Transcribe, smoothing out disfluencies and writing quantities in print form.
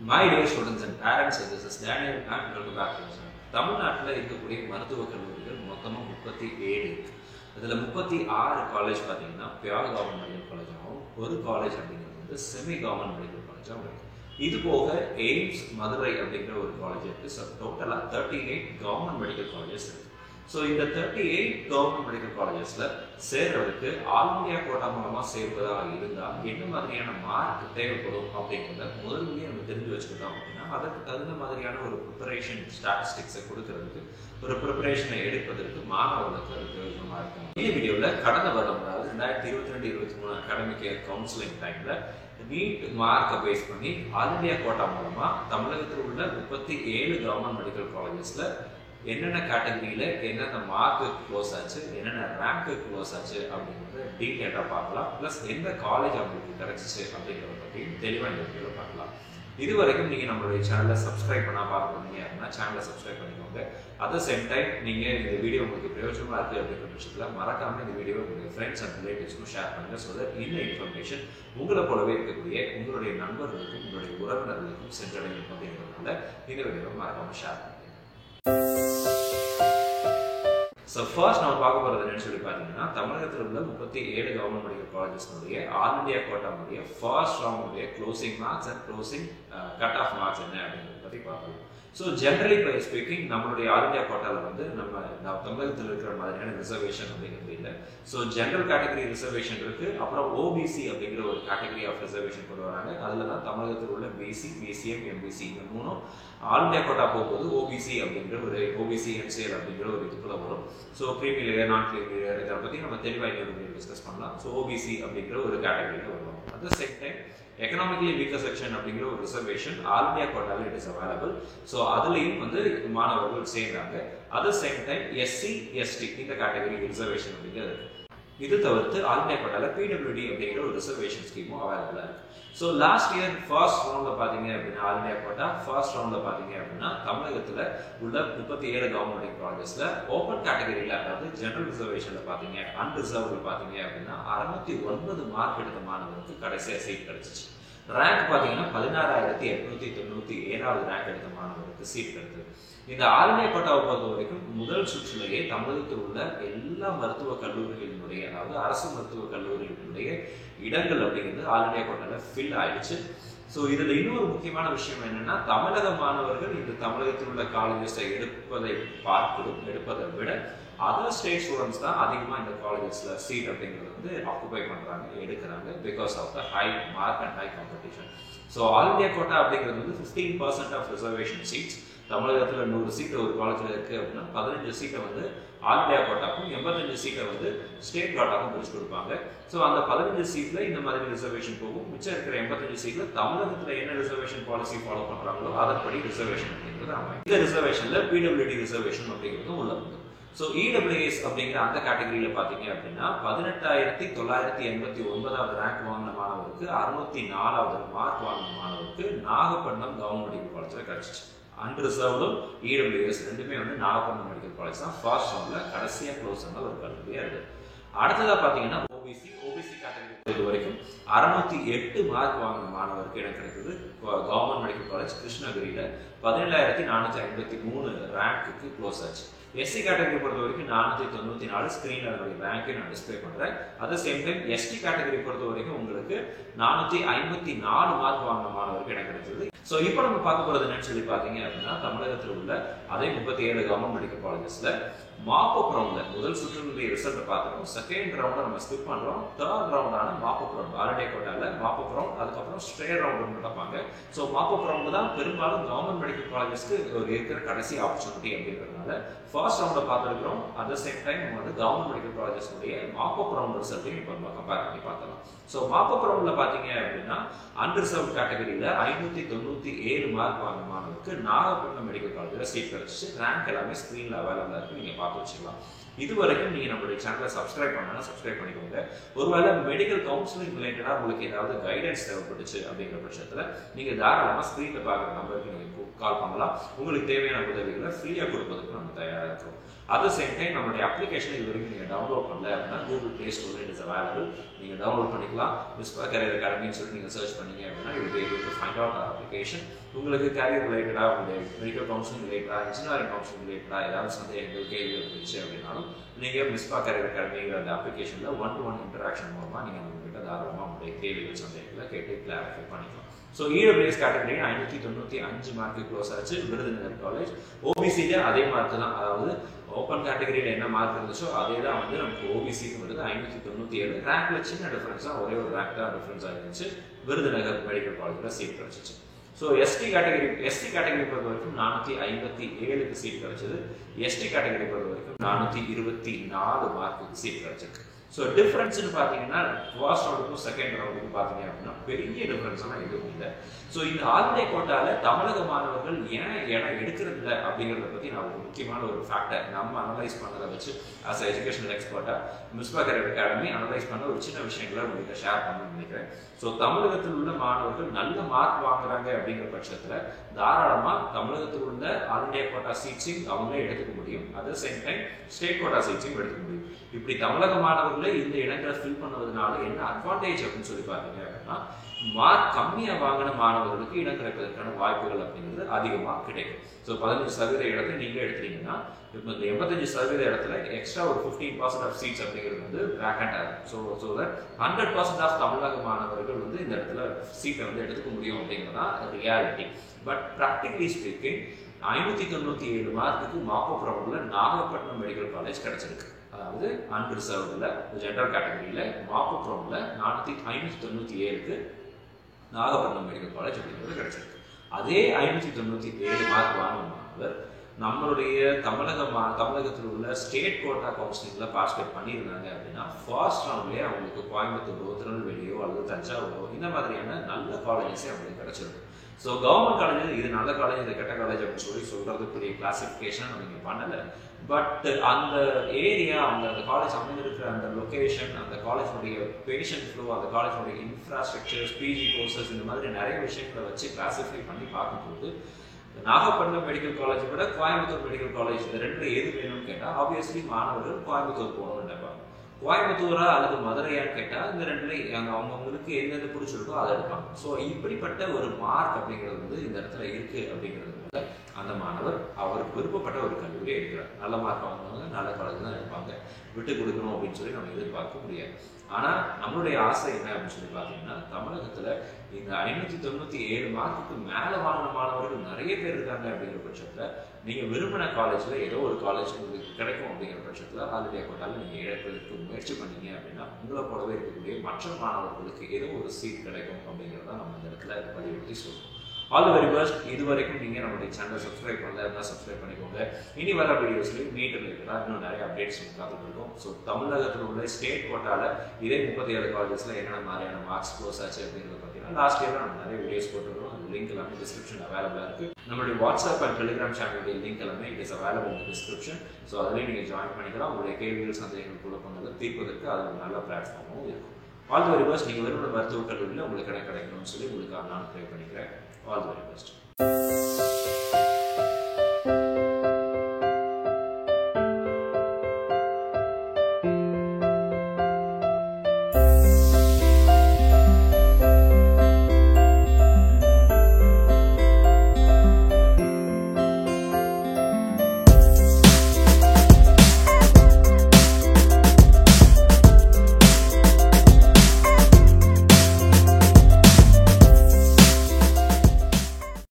My dear students and parents, this is Daniel and welcome back to the channel. தமிழ்நாட்டில் இருக்கக்கூடிய மருத்துவக் கல்லூரிகள் மொத்தமாக 37 இருக்கு. அதில் 36 காலேஜ் பார்த்தீங்கன்னா பியூர் கவர்மெண்ட் மெடிக்கல் காலேஜாகவும் ஒரு காலேஜ் அப்படிங்கிறது வந்து செமி கவர்மெண்ட் மெடிக்கல் காலேஜாகவும் இருக்குது. இது போக எய்ம்ஸ் மதுரை அப்படிங்கிற ஒரு காலேஜ் இருக்குது. ஸோ டோட்டலாக 38 கவர்மெண்ட் மெடிக்கல் காலேஜஸ் இருக்குது. ஸோ இந்த 38 கவர்மெண்ட் மெடிக்கல் காலேஜஸில் சேர்றதுக்கு ஆல் இந்தியா கோட்டா மூலமாக சேர்வதாக இருந்தால் என்ன மாதிரியான மார்க் தேவைப்படும் அப்படிங்கிறத முதல்லையே நம்ம தெரிஞ்சு வச்சுக்கிட்டோம் அப்படின்னா அதற்கு தகுந்த மாதிரியான ஒரு ப்ரிப்பரேஷன் ஸ்டாட்டிஸ்டிக்ஸை கொடுக்கறதுக்கு ஒரு ப்ரிப்பரேஷனை எடுப்பதற்கு மாணவர்களுக்கு அது பிரயோஜனமாக இருக்கும். இந்த வீடியோவில் கடந்த வருடம் அதாவது 2022-23 அகாடமிக் இயர் கவுன்சிலிங் டைமில் நீட் மார்க்கை பேஸ் பண்ணி ஆல் இந்தியா கோட்டா மூலமாக தமிழகத்தில் உள்ள 37 கவர்மெண்ட் மெடிக்கல் காலேஜஸில் என்னென்ன கேட்டகரியில் என்னென்ன மார்க்கு க்ளோஸ் ஆச்சு, என்னென்ன ரேங்க்கு க்ளோஸ் ஆச்சு அப்படிங்கிறத டீட்டெயிலாக பார்க்கலாம். ப்ளஸ் எந்த காலேஜ் அவங்களுக்கு கிடச்சிச்சு அப்படிங்கிறத பற்றியும் தெளிவாக இந்த வீடியோவில் பார்க்கலாம். இது வரைக்கும் நீங்கள் நம்மளுடைய சேனலை சப்ஸ்கிரைப் பண்ணால் பார்த்துருந்தீங்க அப்படின்னா சேனலை சப்ஸ்கிரைப் பண்ணிக்கோங்க. அட் த சேம் டைம் நீங்கள் இந்த வீடியோ உங்களுக்கு பிரயோஜனமாக இருக்குது அப்படிங்கிற பட்சத்தில் மறக்காமல் இந்த வீடியோ உங்களுடைய ஃப்ரெண்ட்ஸ் அண்ட் ரிலேட்டிவ்ஸ்க்கும் ஷேர் பண்ணுங்கள். ஸோ தட் இந்த இன்ஃபர்மேஷன் உங்களை போலவே இருக்கக்கூடிய உங்களுடைய நண்பர்களுக்கும் உங்களுடைய உறவினர்களுக்கும் சென்றடையும் அப்படிங்கிறதுனால இந்த வீடியோவை மறக்காமல் ஷேர் பண்ணுங்கள். ஸோ ஃபர்ஸ்ட் நம்ம பார்க்க போகிறது என்னன்னு சொல்லி பார்த்தீங்கன்னா தமிழகத்தில் உள்ள 37 கவர்மெண்ட் மெடிக்கல் காலேஜஸ்னுடைய ஆல் இந்தியா கோட்டாவுடைய ஃபர்ஸ்ட் ரவுண்டுடைய closing marks and closing cut off marks என்ன அப்படிங்கிறத பற்றி பார்க்கலாம். ஸோ ஜென்ரலி பை ஸ்பீக்கிங் நம்மளுடைய ஆல் இந்தியா கோட்டாவில் வந்து நம்ம தமிழகத்தில் இருக்கிற மாதிரியான ரிசர்வேஷன் அப்படிங்கிறது இல்லை. ஸோ ஜென்ரல் கேட்டகரி ரிசர்வேஷன் இருக்குது, அப்புறம் ஓபிசி அப்படிங்கிற ஒரு கேட்டகரி ஆஃப் ரிசர்வேஷன் கொண்டு வராங்க. அதில் தான் தமிழகத்தில் உள்ள பிசி, பிசிஎம், எம்பிசி இந்த மூணும் ஆல் இந்தியா கோட்டா போகும்போது ஓபிசி அப்படிங்கிற ஒரு ஓபிசி என்சிஎல் அப்படிங்கிற ஒரு இதுக்குள்ள வரும். ஸோ க்ரீமி லேயர், நான் க்ரீமி லேயர் இதை பற்றி நம்ம தெளிவாக இன்னொரு டிஸ்கஸ் பண்ணலாம். ஸோ ஓபிசி அப்படிங்கிற ஒரு கேட்டகரியில் வருவோம். At the same time economically weaker section அப்படிங்கிற ஒரு ரிசர்வேஷன் ஆல் இந்தியா கோட்டாவில் இட் இஸ் அவைலபிள். ஸோ அதுலேயும் வந்து மாணவர்கள் சேர்ந்தாங்க. At the same time SC, ST இந்த கேட்டகரி ரிசர்வேஷன் அப்படிங்கிறது இது தவிர்த்து ஆல் இந்தியா கோட்டாவில் பிடபிள்யூடி அப்படிங்கிற ஒரு ரிசர்வேஷன் ஸ்கீமும் அவைலபிளாக இருக்குது. ஸோ லாஸ்ட் இயர் ஃபர்ஸ்ட் ரவுண்டில் பார்த்தீங்க அப்படின்னா ஆல் இந்தியா கோட்டா ஃபர்ஸ்ட் ரவுண்டில் பார்த்தீங்க அப்படின்னா தமிழகத்தில் உள்ள 37 கவர்மெண்ட் மெடிக்கல் காலேஜஸில் ஓப்பன் கேட்டகரியில் அதாவது ஜெனரல் ரிசர்வேஷனில் பார்த்தீங்க அன்ரிசர்வ்டில் பார்த்தீங்க அப்படின்னா 609 மார்க் எடுத்த மாணவருக்கு கடைசியாக சீட் கிடைச்சிச்சு. ரேங்க் பார்த்தீங்கன்னா 16,897 ரேங்க் எடுத்த மாணவருக்கு சீட் கிடைத்தது. இந்த ஆல் இந்தியா கோட்டாவை பொறுத்த வரைக்கும் முதல் சுற்றிலேயே தமிழகத்தில் உள்ள எல்லா மருத்துவக் கல்லூரிகளினுடைய அதாவது அரசு மருத்துவக் கல்லூரிகளினுடைய இடங்கள் அப்படிங்கிறது ஆல் இந்தியா கோட்டாவில் ஃபில் ஆயிடுச்சு. ஸோ இதில் இன்னொரு முக்கியமான விஷயம் என்னன்னா தமிழக மாணவர்கள் இந்த தமிழகத்தில் உள்ள காலேஜஸை எடுப்பதை விட அதர் ஸ்டேட் ஸ்டூடெண்ட்ஸ் தான் அதிகமாக இந்த காலேஜஸில் சீட் அப்படிங்கிறது வந்து ஆக்குபை பண்ணுறாங்க, எடுக்கிறாங்க because of the high mark and high competition. So all India quota அப்படிங்கிறது வந்து 15% ஆஃப் ரிசர்வேஷன் சீட்ஸ். தமிழகத்தில் 100 சீட்டு ஒரு காலேஜில் இருக்குது அப்படின்னா 15 சீட்டை வந்து ஆல் இந்தியா கோட்டாக்கும் 85 சீட்டை வந்து ஸ்டேட் கோட்டாக்கும் பிரிச்சு கொடுப்பாங்க. ஸோ அந்த 15 சீட்டில் இந்த மாதிரி ரிசர்வேஷன் போகும். மிச்சம் இருக்கிற 85 சீட்டில் தமிழகத்தில் என்ன ரிசர்வேஷன் பாலிசி ஃபாலோ பண்ணுறாங்களோ அதன்படி ரிசர்வேஷன் அப்படிங்கிறது அமையும். இந்த ரிசர்வேஷனில் பிடபிள்யூடி ரிசர்வேஷன் அப்படிங்கிறதும் உள்ள வந்து ஸோ இடபிள்யூஎஸ் அப்படிங்கிற அந்த கேட்டகரியில் பார்த்தீங்க அப்படின்னா 18,989 ரேங்க் வாங்கின மாணவருக்கு 604 மார்க் வாங்கின மாணவருக்கு நாகப்பட்டினம் கவர்மெண்ட் மெடிக்கல் காலேஜில் கிடச்சிச்சு. அன்ரிசர்வ்டும் இடபிள்யூஎஸ் ரெண்டுமே வந்து நாகப்பட்டினம் மெடிக்கல் காலேஜ் தான் ஃபர்ஸ்ட் ரவுண்டில் கடைசியாக க்ளோஸ் ஆன ஒரு கல்லூரியாக இருக்குது. அடுத்ததாக பார்த்தீங்கன்னா ஓபிசி கேட்டகரி பொறுத்த வரைக்கும் 608 மார்க் வாங்கின மாணவருக்கு இடம் கிடைக்குது. கவர்மெண்ட் மெடிக்கல் காலேஜ் கிருஷ்ணகிரியில் 17,553 ரேங்க்குக்கு க்ளோஸ் ஆச்சு. எஸ்சி கேட்டகரி பொறுத்த வரைக்கும் 494 ஸ்க்ரீனில் அதனுடைய ரேங்கை நான் டிஸ்பிளே பண்ணுறேன். At the same time ST category பொறுத்த வரைக்கும் உங்களுக்கு 454 மார்க் வாங்கின மாணவருக்கு இடம் கிடைச்சது. ஸோ இப்போ நம்ம பார்க்க போகிறது என்னன்னு சொல்லி பார்த்தீங்க அப்படின்னா தமிழகத்தில் உள்ள அதே 37 கவர்மெண்ட் மெடிக்கல் காலேஜஸில் மாப்பப் ரவுண்டில் முதல் சுற்றுடைய ரிசல்ட்டை பார்த்துறோம். செகண்ட் ரவுண்டை நம்ம ஸ்கிப் பண்ணுறோம். தேர்ட் ரவுண்டான மாப்பப் ரவுண்ட் ஆல் இந்தியா கோட்டாவில் மாப்பப் ரவுண்ட், அதுக்கப்புறம் ஸ்ட்ரேட் ரவுண்ட் நடப்பாங்க. ஸோ மாப்பப் ரவுண்டு தான் பெரும்பாலும் கவர்மெண்ட் மெடிக்கல் காலேஜஸ்க்கு ஒரு இருக்கிற கடைசி ஆப்பர்ச்சுனிட்டி அப்படிங்கிறதுனால ஃபர்ஸ்ட் ரவுண்டை பார்த்துருக்கிறோம். அட் த சேம் டைம் வந்து கவர்மெண்ட் மெடிக்கல் காலேஜஸ்னுடைய மாப்பப் ரவுண்ட் ரிசல்ட்டையும் இப்போ நம்ம கம்பேர் பண்ணி பார்த்துக்கலாம். ஸோ மாப்பப் ரவுண்டில் பார்த்தீங்க அப்படின்னா அன்ரிசர்வ் கேட்டகரியில் 597 மார்க் வாங்கின மாணவருக்கு நாகப்பட்டினம் மெடிக்கல் காலேஜில் சீட் கிடைச்சிச்சு. ரேங்க் எல்லாமே ஸ்க்ரீனில் அவைலபிளாக இருக்குது, நீங்கள் பார்த்து வச்சுக்கலாம். இதுவரைக்கும் நீங்க நம்மளுடைய சேனலை சப்ஸ்கிரைப் பண்ணா சப்ஸ்கிரைப் பண்ணிக்கோங்க. ஒருவேளை மெடிக்கல் கவுன்சிலிங் ரிலேட்டடா உங்களுக்கு ஏதாவது கைடன்ஸ் தேவைப்பட்டுச்சு அப்படிங்கிற பட்சத்துல நீங்க தாராளமா ஸ்கிரீன்ல பார்க்குற நம்பருக்கு நீங்க கால் பண்ணலாம். உங்களுக்கு தேவையான உதவிகளை ஃப்ரீயா கொடுப்பதற்கு நம்ம தயாரா இருக்கோம். அட் த சேம் டைம் நம்மளுடைய அப்ளிகேஷன் இது வரைக்கும் நீங்க டவுன்லோட் பண்ணல அப்படின்னா கூகுள் பிளே ஸ்டோர்ல இட் இஸ் அவைலபிள். நீங்க டவுன்லோட் பண்ணிக்கலாம். மிஸ்பா கரியர் அகாடமின்னு சொல்லி நீங்க சர்ச் பண்ணீங்க அப்படின்னா you will be able to find out our application. உங்களுக்கு கேரியர் ரிலேட்டடா உங்களுடைய மெடிக்கல் கவுன்சிலிங் ரிலேட்டடா இன்ஜினியரிங் கவுன்சிலிங் ரிலேட்டடா ஏதாவது சந்தேகங்கள் கேள்விகள் இருந்துச்சு அப்படின்னாலும் நீங்க மிஸ்பா கரியர் அகாடமிங்கிற அந்த அப்ளிகேஷன்ல 1-to-1 இன்டராக்ஷன் மூலமா நீங்க உங்ககிட்ட தாராளமா உங்களுடைய கேள்விகள் சந்தேகங்களை கேட்டு கிளாரிஃபை பண்ணிக்கலாம். So EWS category 595 mark close ஆச்சு விருதுநகர் காலேஜ். ஓபிசியில அதே மார்க் தான், அதாவது ஓப்பன் கேட்டகரியில் என்ன மார்க் இருந்துச்சோ அதே தான் வந்து நமக்கு ஓபிசிக்கு வருது 597. ரேங்க்ல சின்ன டிஃபரன்ஸ் தான், ஒரே ஒரு ரேங்க் தான் டிஃபரன்ஸாக இருந்துச்சு. விருதுநகர் மெடிக்கல் காலேஜில் சீட் கிடைச்சிச்சு. ஸோ எஸ்டி கேட்டகரி பொறுத்த வரைக்கும் 457க்கு சீட் கிடைச்சது. எஸ்டி கேட்டகரி பொறுத்த வரைக்கும் 424 மார்க்குக்கு சீட் கிடைச்சிருக்கு. ஸோ டிஃபரன்ஸ்னு பார்த்தீங்கன்னா ஃபர்ஸ்ட் ரவுண்டுக்கும் செகண்ட் ரவுண்டுக்கும் பார்த்தீங்க அப்படின்னா பெரிய டிஃபரன்ஸ் எல்லாம் எதுவும் இல்லை. ஸோ இந்த ஹாலிடே கோட்டால தமிழக மாணவர்கள் ஏன் இடம் எடுக்கிறது இல்லை அப்படிங்கிறத பற்றி நான் ஒரு முக்கியமான ஒரு ஃபேக்டர் நம்ம அனலைஸ் பண்ணதை வச்சு ஆஸ் எஜுகேஷனல் எக்ஸ்பர்ட்டாக மிஸ்பா கரியர் அகாடமி அனலைஸ் பண்ண ஒரு சின்ன விஷயங்களை உங்கள்கிட்ட ஷேர் பண்ணணும்னு நினைக்கிறேன். ஸோ தமிழகத்தில் உள்ள மாணவர்கள் நல்ல மார்க் வாங்குறாங்க அப்படிங்கிற பட்சத்தில் தாராளமாக தமிழகத்தில் உள்ள ஆல் இண்டியா கோட்டா சீட்ஸிங் அவங்களே எடுத்துக்க முடியும். At the same time state quota சீட்ஸிங் எடுத்துக்க முடியும். இப்படி தமிழக மாணவர்களை இந்த இடங்களை ஃபில் பண்ணுவதனால என்ன அட்வான்டேஜ் அப்படின்னு சொல்லி பார்த்தீங்க அப்படின்னா மார்க் கம்மியாக வாங்கின மாணவர்களுக்கு இடம் கிடைப்பதற்கான வாய்ப்புகள் அப்படிங்கிறது அதிகமாக கிடைக்கும். ஸோ 15% இடத்தை நீங்கள் எடுத்துட்டீங்கன்னா இப்போ இந்த 85% இடத்துல எக்ஸ்ட்ரா ஒரு 15% ஆஃப் சீட்ஸ் அப்படிங்கிறது வந்து வேக்கண்ட் ஆகும். ஸோ தட் 100% ஆஃப் தமிழக மாணவர்கள் வந்து இந்த இடத்துல சீட்டை வந்து எடுத்துக்க முடியும் அப்படிங்கிறது தான் ரியாலிட்டி. பட் ப்ராக்டிகலி ஸ்பீக்கிங் 597 மார்க்குக்கு மாப்பப் ரவுண்டில் நாகப்பட்டினம் மெடிக்கல் காலேஜ் கிடைச்சிருக்கு. அதாவது அன்ரிசர்வ்ல ஜெனரல் கேட்டகரியில் மாப்பப் ரவுண்டில் 597க்கு நாகப்பட்டினம் மெடிக்கல் காலேஜ் அப்படிங்கிறது கிடைச்சிருக்கு. அதே 597 மார்க் வாங்கின மாணவர் நம்மளுடைய தமிழகத்தில் உள்ள ஸ்டேட் கோட்டா கவுன்சிலிங்கில் பார்ட்டிசிபேட் பண்ணியிருந்தாங்க அப்படின்னா ஃபர்ஸ்ட் ரவுண்ட்லேயே அவங்களுக்கு கோயம்புத்தூரோ திருநெல்வேலியோ அல்லது தஞ்சாவூரோ இந்த மாதிரியான நல்ல காலேஜஸே அவங்களுக்கு கிடைச்சிருக்கு. ஸோ கவர்மெண்ட் காலேஜ் இது நல்ல காலேஜ் இது கெட்ட காலேஜ் அப்படின்னு சொல்லி சொல்கிறதுக்குரிய கிளாசிஃபிகேஷன் நம்ம இங்கே பண்ணலை. பட் அந்த ஏரியா அந்த காலேஜ் அமைந்திருக்கிற அந்த லொக்கேஷன், அந்த காலேஜோடைய பேஷண்ட் ஃப்ளோ, அந்த காலேஜோடைய இன்ஃப்ராஸ்ட்ரக்சர்ஸ், பிஜி கோர்சஸ், இந்த மாதிரி நிறைய விஷயங்களை வச்சு கிளாஸிஃபை பண்ணி பார்க்கும்போது நாகப்பட்டினம் மெடிக்கல் காலேஜை விட கோயம்புத்தூர் மெடிக்கல் காலேஜ் இந்த ரெண்டு எது வேணும்னு கேட்டால் ஆப்வியஸ்லி மாணவர்கள் கோயம்புத்தூர் போகணும்னு நினைப்பாங்க. கோயம்புத்தூரா அல்லது மதுரையான்னு கேட்டால் இந்த ரெண்டுல அவங்களுக்கு எந்தெந்த பிடிச்சிருக்கோ அதை எடுப்பாங்க. ஸோ இப்படிப்பட்ட ஒரு மார்க் அப்படிங்கிறது வந்து இந்த இடத்துல இருக்கு அப்படிங்கிறது அந்த மாணவர் அவருக்கு விருப்பப்பட்ட ஒரு கல்லூரியை எடுக்கிறார். நல்ல மார்க் வாங்குவாங்க, நல்ல காலேஜ் தான் எடுப்பாங்க. விட்டு கொடுக்கணும் அப்படின்னு சொல்லி நம்ம எதிர்பார்க்க முடியாது. ஆனால் நம்மளுடைய ஆசை என்ன அப்படின்னு சொல்லி பார்த்தீங்கன்னா தமிழகத்தில் இந்த 597 மார்க்குக்கு மேலே வாங்கின மாணவர்கள் நிறைய பேர் இருக்காங்க அப்படிங்கிற பட்சத்தில் நீங்கள் விரும்பின காலேஜில் ஏதோ ஒரு காலேஜ் உங்களுக்கு கிடைக்கும் அப்படிங்கிற பட்சத்தில் ஆல் இண்டியா கோட்டாவில் நீங்கள் இழப்பதற்கு முயற்சி பண்ணீங்க அப்படின்னா உங்களை போலவே இருக்கக்கூடிய மற்ற மாணவர்களுக்கு ஏதோ ஒரு சீட் கிடைக்கும் அப்படிங்கிறத நம்ம இந்த இடத்துல வலியுறுத்தி சொல்லுவோம். All the very best. இது வரைக்கும் நீங்கள் நம்மளுடைய சேனலை சப்ஸ்கிரைப் பண்ணல சப்ஸ்கிரைப் பண்ணிக்கோங்க. இனி வர வீடியோஸ்லையும் நீட் ரிலேட்டடாக இன்னும் நிறைய அப்டேட்ஸ் காத்துட்டு இருக்கோம். ஸோ தமிழகத்தில் உள்ள ஸ்டேட் கோட்டாவில் இதே 37 காலேஜஸில் என்னென்ன மாதிரியான மார்க்ஸ் க்ளோஸ் ஆச்சு அப்படிங்கிறத பார்த்தீங்கன்னா லாஸ்ட் இயர் நம்ம நிறைய வீடியோஸ் போட்டுருக்கோம். அந்த லிங்க் எல்லாமே டிஸ்கிரிப்ஷன் அவைலபிளாக இருக்குது. நம்மளுடைய வாட்ஸ்அப் அண்ட் டெலிகிராம் சேனலுடைய லிங்க் எல்லாமே it is available in description. So அதுலேயும் நீங்கள் ஜாயின் பண்ணிக்கலாம். உங்களுடைய கேள்விகள் சந்தேகங்கள் குழப்பங்களை தீர்ப்பதற்கு அது ஒரு நல்ல பிளாட்ஃபார்மும் இருக்கும். All the very best. நீங்கள் விரும்பின மருத்துவக் கல்லூரியில் உங்களுக்கு கிடைக்கணும்னு சொல்லி உங்களுக்கு நான் ப்ரே பண்ணிக்கிறேன். All the very best.